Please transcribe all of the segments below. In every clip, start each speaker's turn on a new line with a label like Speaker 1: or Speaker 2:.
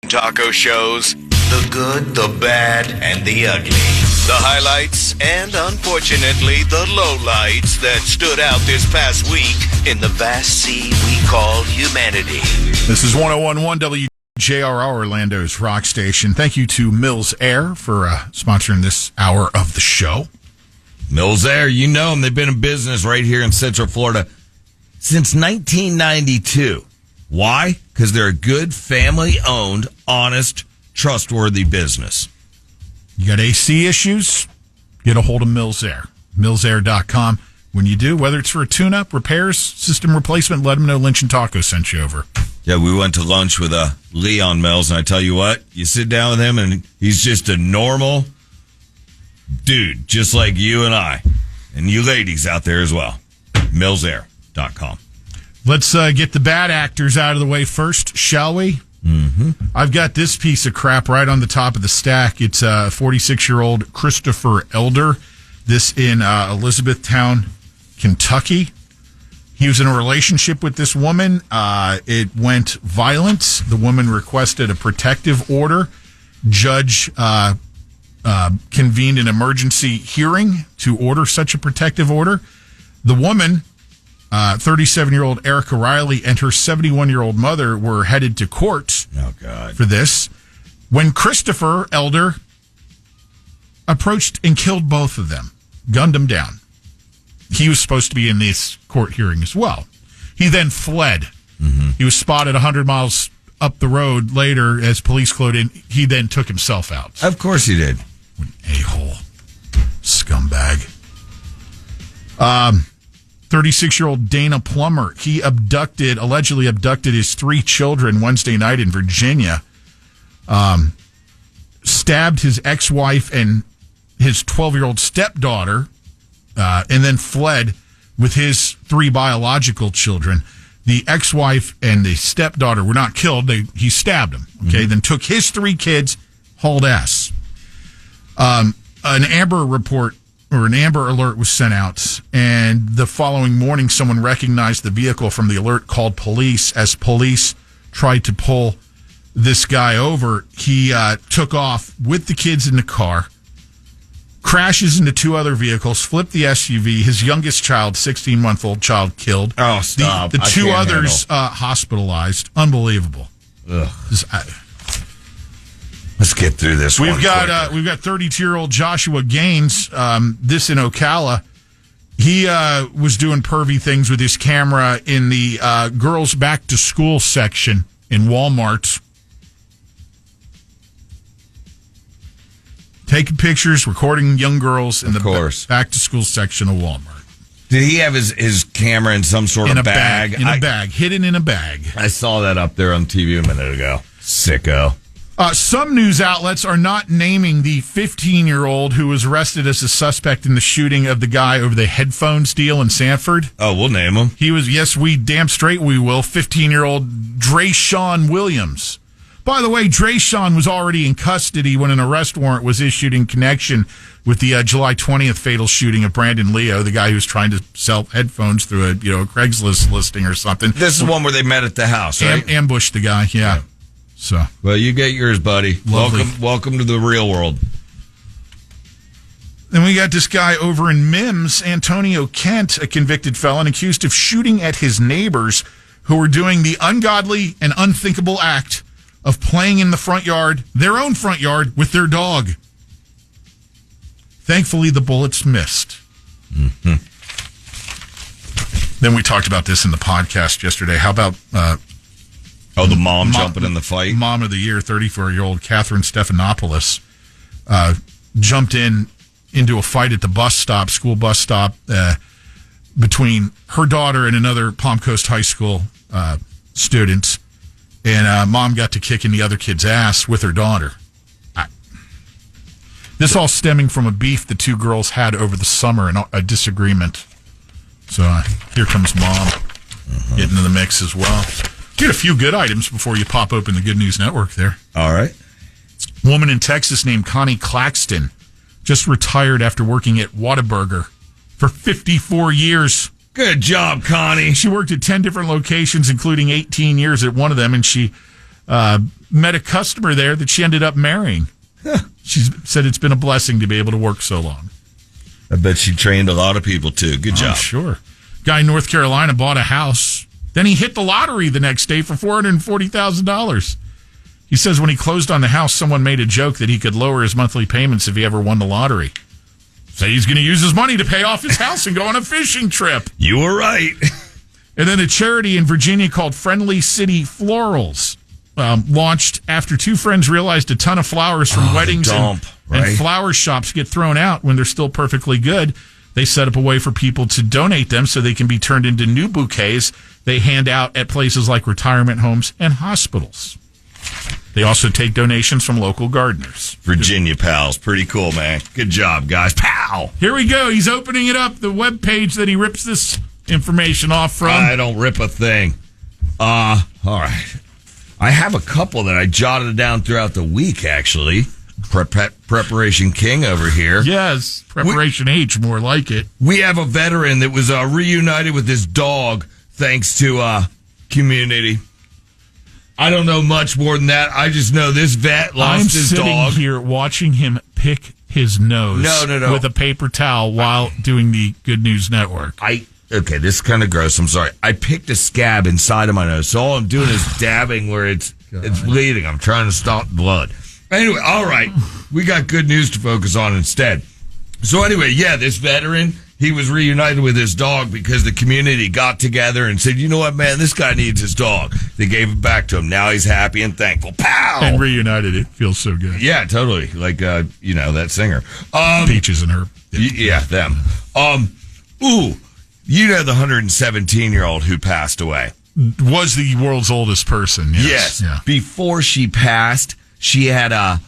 Speaker 1: Taco shows. The good, the bad, and the ugly. The highlights and, unfortunately, the lowlights that stood out this past week in the vast sea we call humanity.
Speaker 2: This is 101.1 WJRR, Orlando's rock station. Thank you to Mills Air for sponsoring this hour of the show.
Speaker 3: Mills Air, you know them. They've been in business right here in Central Florida since 1992. Why? Because they're a good, family-owned, honest, trustworthy business.
Speaker 2: You got AC issues? Get a hold of Mills Air. MillsAir.com. When you do, whether it's for a tune-up, repairs, system replacement, let them know Lynch and Taco sent you over.
Speaker 3: Yeah, we went to lunch with Leon Mills, and I tell you what, you sit down with him, and he's just a normal dude, just like you and I, and you ladies out there as well. MillsAir.com. Let's
Speaker 2: get the bad actors out of the way first, shall we?
Speaker 3: Mm-hmm.
Speaker 2: I've got this piece of crap right on the top of the stack. It's 46-year-old Christopher Elder. This in Elizabethtown, Kentucky. He was in a relationship with this woman. It went violent. The woman requested a protective order. Judge convened an emergency hearing to order such a protective order. The woman, 37-year-old Erica Riley, and her 71-year-old mother were headed to court for this when Christopher Elder approached and killed both of them, gunned them down. He was supposed to be in this court hearing as well. He then fled.
Speaker 3: Mm-hmm.
Speaker 2: He was spotted 100 miles up the road later as police closed in. He then took himself out.
Speaker 3: Of course he did.
Speaker 2: What an a-hole. Scumbag. 36-year-old Dana Plummer. He allegedly abducted his 3 children Wednesday night in Virginia. Stabbed his ex-wife and his 12-year-old stepdaughter, and then fled with his 3 biological children. The ex-wife and the stepdaughter were not killed. He stabbed them. Okay, Then took his 3 kids, hauled ass. An Amber report or an Amber alert was sent out, and the following morning someone recognized the vehicle from the alert, called police. As police tried to pull this guy over, he took off with the kids in the car, crashes into 2 other vehicles, flipped the SUV. His youngest child, 16-month-old child, killed.
Speaker 3: Oh, stop.
Speaker 2: The 2 others hospitalized. Unbelievable.
Speaker 3: Ugh. Let's get through this.
Speaker 2: We've got 32-year-old Joshua Gaines. This in Ocala. He was doing pervy things with his camera in the girls' back-to-school section in Walmart. Taking pictures, recording young girls in the back-to-school section of Walmart.
Speaker 3: Did he have his camera in some sort of bag?
Speaker 2: In a bag. Hidden in a bag.
Speaker 3: I saw that up there on TV a minute ago. Sicko.
Speaker 2: Some news outlets are not naming the 15-year-old who was arrested as a suspect in the shooting of the guy over the headphones deal in Sanford.
Speaker 3: Oh, we'll name him.
Speaker 2: He was, yes, we damn straight we will, 15-year-old Drayshawn Williams. By the way, Drayshawn was already in custody when an arrest warrant was issued in connection with the July 20th fatal shooting of Brandon Leo, the guy who was trying to sell headphones through a Craigslist listing or something.
Speaker 3: This is one where they met at the house, right?
Speaker 2: Ambushed the guy, yeah. So,
Speaker 3: well, you get yours, buddy.
Speaker 2: Lovely.
Speaker 3: Welcome to the real world.
Speaker 2: Then we got this guy over in Mims, Antonio Kent, a convicted felon accused of shooting at his neighbors who were doing the ungodly and unthinkable act of playing in the front yard, their own front yard, with their dog. Thankfully, the bullets missed.
Speaker 3: Mm-hmm.
Speaker 2: Then we talked about this in the podcast yesterday. How about...
Speaker 3: the mom jumping in the fight?
Speaker 2: Mom of the year, 34-year-old Catherine Stephanopoulos, jumped into a fight at the school bus stop, between her daughter and another Palm Coast High School student. And mom got to kicking the other kid's ass with her daughter. This all stemming from a beef the 2 girls had over the summer and a disagreement. So here comes mom getting in the mix as well. Get a few good items before you pop open the Good News Network there.
Speaker 3: All right.
Speaker 2: Woman in Texas named Connie Claxton just retired after working at Whataburger for 54 years.
Speaker 3: Good job, Connie.
Speaker 2: She worked at 10 different locations, including 18 years at one of them, and she met a customer there that she ended up marrying. She said it's been a blessing to be able to work so long.
Speaker 3: I bet she trained a lot of people, too. Good job.
Speaker 2: Sure. Guy in North Carolina bought a house. Then he hit the lottery the next day for $440,000. He says when he closed on the house, someone made a joke that he could lower his monthly payments if he ever won the lottery. Said he's going to use his money to pay off his house and go on a fishing trip.
Speaker 3: You were right.
Speaker 2: And then a charity in Virginia called Friendly City Florals launched after two friends realized a ton of flowers from weddings and flower shops get thrown out when they're still perfectly good. They set up a way for people to donate them so they can be turned into new bouquets they hand out at places like retirement homes and hospitals. They also take donations from local gardeners.
Speaker 3: Virginia pals. Pretty cool, man. Good job, guys. Pow!
Speaker 2: Here we go. He's opening it up, the web page that he rips this information off from.
Speaker 3: I don't rip a thing. All right. I have a couple that I jotted down throughout the week, actually. Preparation King over here.
Speaker 2: Yes, Preparation H, more like it.
Speaker 3: We have a veteran that was reunited with his dog thanks to community. I don't know much more than that. I just know this vet lost his dog.
Speaker 2: I'm sitting here watching him pick his nose with a paper towel while doing the Good News Network.
Speaker 3: Okay, this is kind of gross. I'm sorry. I picked a scab inside of my nose, so all I'm doing is dabbing where it's bleeding. I'm trying to stop blood. Anyway, all right. We got good news to focus on instead. So anyway, yeah, this veteran, he was reunited with his dog because the community got together and said, you know what, man, this guy needs his dog. They gave it back to him. Now he's happy and thankful. Pow!
Speaker 2: And reunited. It feels so good.
Speaker 3: Yeah, totally. Like, that singer.
Speaker 2: Peaches and Herb.
Speaker 3: Yeah, them. You know the 117-year-old who passed away.
Speaker 2: Was the world's oldest person.
Speaker 3: Yes. Yeah. Before she passed, she had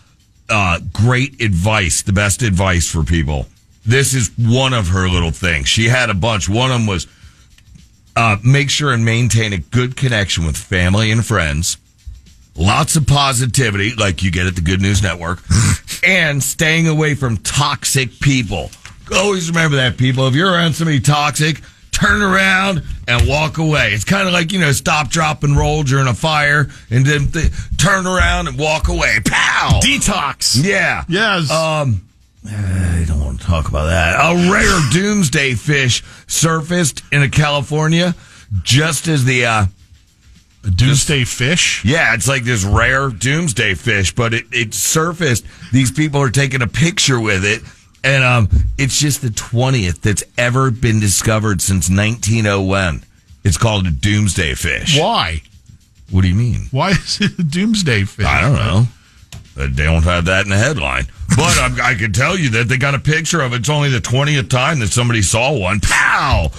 Speaker 3: great advice, the best advice for people. This is one of her little things. She had a bunch. One of them was make sure and maintain a good connection with family and friends. Lots of positivity, like you get at the Good News Network. And staying away from toxic people. Always remember that, people. If you're around somebody toxic, turn around and walk away. It's kind of like, stop, drop, and roll during a fire, and then turn around and walk away. Pow!
Speaker 2: Detox.
Speaker 3: Yeah.
Speaker 2: Yes.
Speaker 3: I don't want to talk about that. A rare doomsday fish surfaced in California just as the...
Speaker 2: a doomsday fish?
Speaker 3: Yeah, it's like this rare doomsday fish, but it surfaced. These people are taking a picture with it. And it's just the 20th that's ever been discovered since 1901. It's called a doomsday fish.
Speaker 2: Why?
Speaker 3: What do you mean?
Speaker 2: Why is it a doomsday fish?
Speaker 3: I don't know. They don't have that in the headline. But I can tell you that they got a picture of it. It's only the 20th time that somebody saw one. Pow!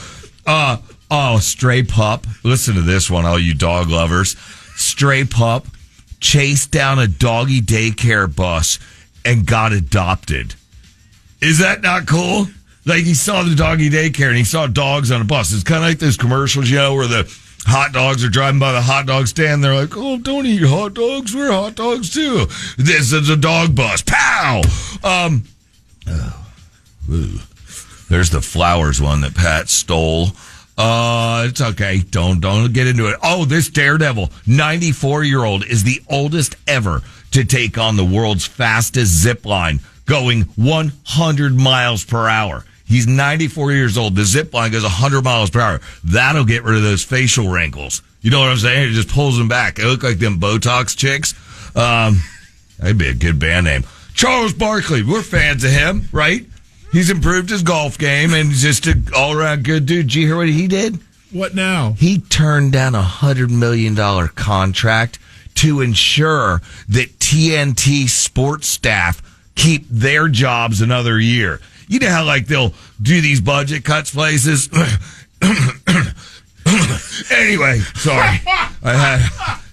Speaker 3: Stray pup. Listen to this one, all you dog lovers. Stray pup chased down a doggy daycare bus and got adopted. Is that not cool? Like, he saw the doggy daycare and he saw dogs on a bus. It's kind of like those commercials, where the hot dogs are driving by the hot dog stand. They're like, oh, don't eat hot dogs. We're hot dogs, too. This is a dog bus. Pow! There's the flowers one that Pat stole. It's okay. Don't get into it. Oh, this daredevil, 94-year-old, is the oldest ever to take on the world's fastest zip line, going 100 miles per hour. He's 94 years old. The zip line goes 100 miles per hour. That'll get rid of those facial wrinkles. You know what I'm saying? It just pulls them back. They look like them Botox chicks. That'd be a good band name. Charles Barkley. We're fans of him, right? He's improved his golf game and he's just an all-around good dude. Did you hear what he did?
Speaker 2: What now?
Speaker 3: He turned down a $100 million contract to ensure that TNT sports staff keep their jobs another year. You know how, they'll do these budget cuts places? Anyway, sorry.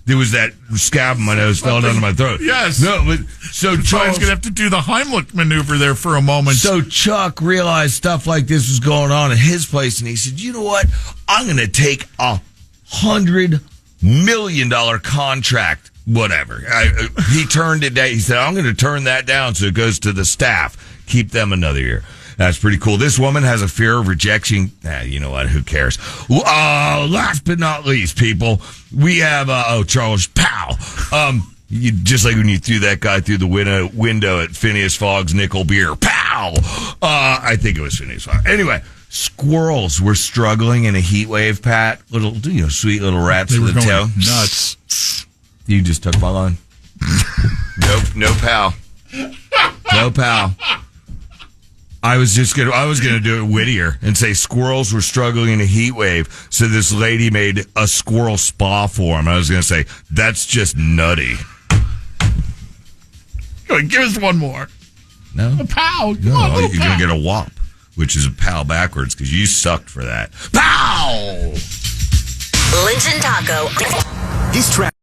Speaker 3: There was that scab in my nose, fell down to my throat.
Speaker 2: Yes.
Speaker 3: No, but so Charles
Speaker 2: going to have to do the Heimlich maneuver there for a moment.
Speaker 3: So Chuck realized stuff like this was going on at his place, and he said, you know what? I'm going to take a $100 million contract. Whatever. He turned it down. He said, I'm going to turn that down so it goes to the staff. Keep them another year. That's pretty cool. This woman has a fear of rejection. You know what? Who cares? Last but not least, people, we have, Charles Powell. Just like when you threw that guy through the window at Phineas Fogg's Nickel Beer. Pow! I think it was Phineas Fogg. Anyway, squirrels were struggling in a heat wave, Pat. Little, sweet little rats
Speaker 2: They
Speaker 3: with
Speaker 2: were
Speaker 3: the
Speaker 2: going
Speaker 3: tail.
Speaker 2: nuts.
Speaker 3: You just took my line. Nope, no pal. No pal. I was gonna do it wittier and say squirrels were struggling in a heat wave, so this lady made a squirrel spa for him. I was gonna say that's just nutty.
Speaker 2: Go ahead, give us one more.
Speaker 3: No,
Speaker 2: A pow. Come
Speaker 3: no,
Speaker 2: on, little
Speaker 3: you're
Speaker 2: pow.
Speaker 3: gonna get a whop, which is a pal backwards because you sucked for that. Pow!
Speaker 4: Lynch and Taco.
Speaker 1: He's trapped.